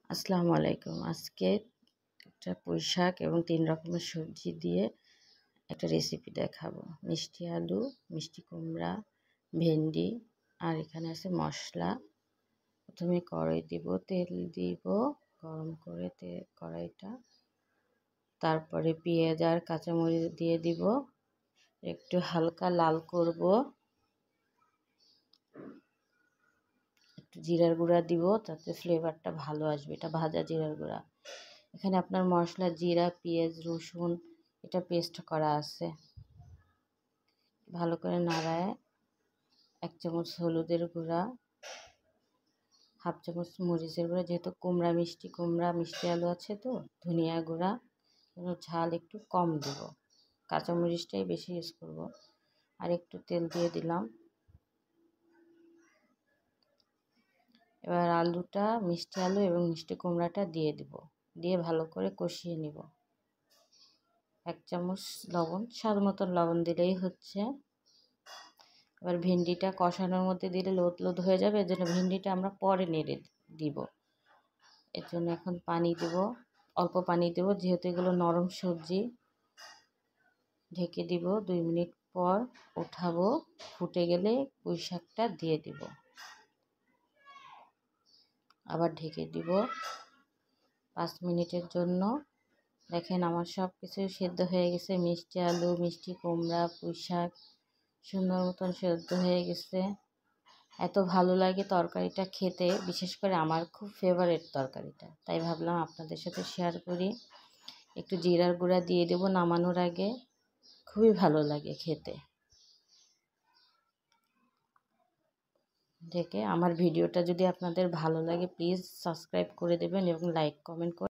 আসসালামু আলাইকুম। আজকে একটা পুঁই শাক এবং ৩ রকমের সবজি দিয়ে একটা রেসিপি দেখাবো। মিষ্টি আলু, মিষ্টি কুমড়া, ভেন্ডি আর এখানে আছে মশলা। প্রথমে কড়াই দিব, তেল দিব, গরম করে কড়াইটা। তারপরে পেঁয়াজ আর কাঁচামরিচ দিয়ে দিব, একটু হালকা লাল করব। একটু জিরার গুঁড়া দিব, তাতে ফ্লেভারটা ভালো আসবে। এটা ভাজা জিরার গুঁড়া। এখানে আপনার মশলা জিরা, পেঁয়াজ, রসুন এটা পেস্ট করা আছে। ভালো করে নাড়ায় 1 চামচ হলুদের গুঁড়া, হাফ চামচ মরিচের গুঁড়া, যেহেতু মিষ্টি কুমড়া মিষ্টি আলু আছে তো ধনিয়া গুঁড়া, ঝাল একটু কম দেব, কাঁচামরিচটাই বেশি ইউজ করব। আর একটু তেল দিয়ে দিলাম। এবার আলুটা, মিষ্টি আলু এবং মিষ্টি কুমড়াটা দিয়ে দিব, দিয়ে ভালো করে কষিয়ে নিব। 1 চামচ লবণ, স্বাদ মতন লবণ দিলেই হচ্ছে। এবার ভেন্ডিটা কষানোর মধ্যে দিলে লোদ লোদ হয়ে যাবে, এর জন্য ভেন্ডিটা আমরা পরে নেড়ে দিব। এর জন্য এখন পানি দেব, অল্প পানি দেব, যেহেতু এগুলো নরম সবজি। ঢেকে দিব, 2 মিনিট পর উঠাবো। ফুটে গেলে পুঁই শাকটা দিয়ে দিব, আবার ঢেকে দিব 5 মিনিটের জন্য। দেখেন আমার সব কিছু সেদ্ধ হয়ে গেছে, মিষ্টি আলু, মিষ্টি কুমড়া, পুঁই শাক সুন্দর মতন সেদ্ধ হয়ে গেছে। এত ভালো লাগে তরকারিটা খেতে, বিশেষ করে আমার খুব ফেভারিট তরকারিটা, তাই ভাবলাম আপনাদের সাথে শেয়ার করি। একটু জিরার গুঁড়া দিয়ে দেব নামানোর আগে, খুবই ভালো লাগে খেতে। আমার ভিডিওটা যদি আপনাদের ভালো লাগে প্লিজ সাবস্ক্রাইব করে দেবেন এবং লাইক কমেন্ট করে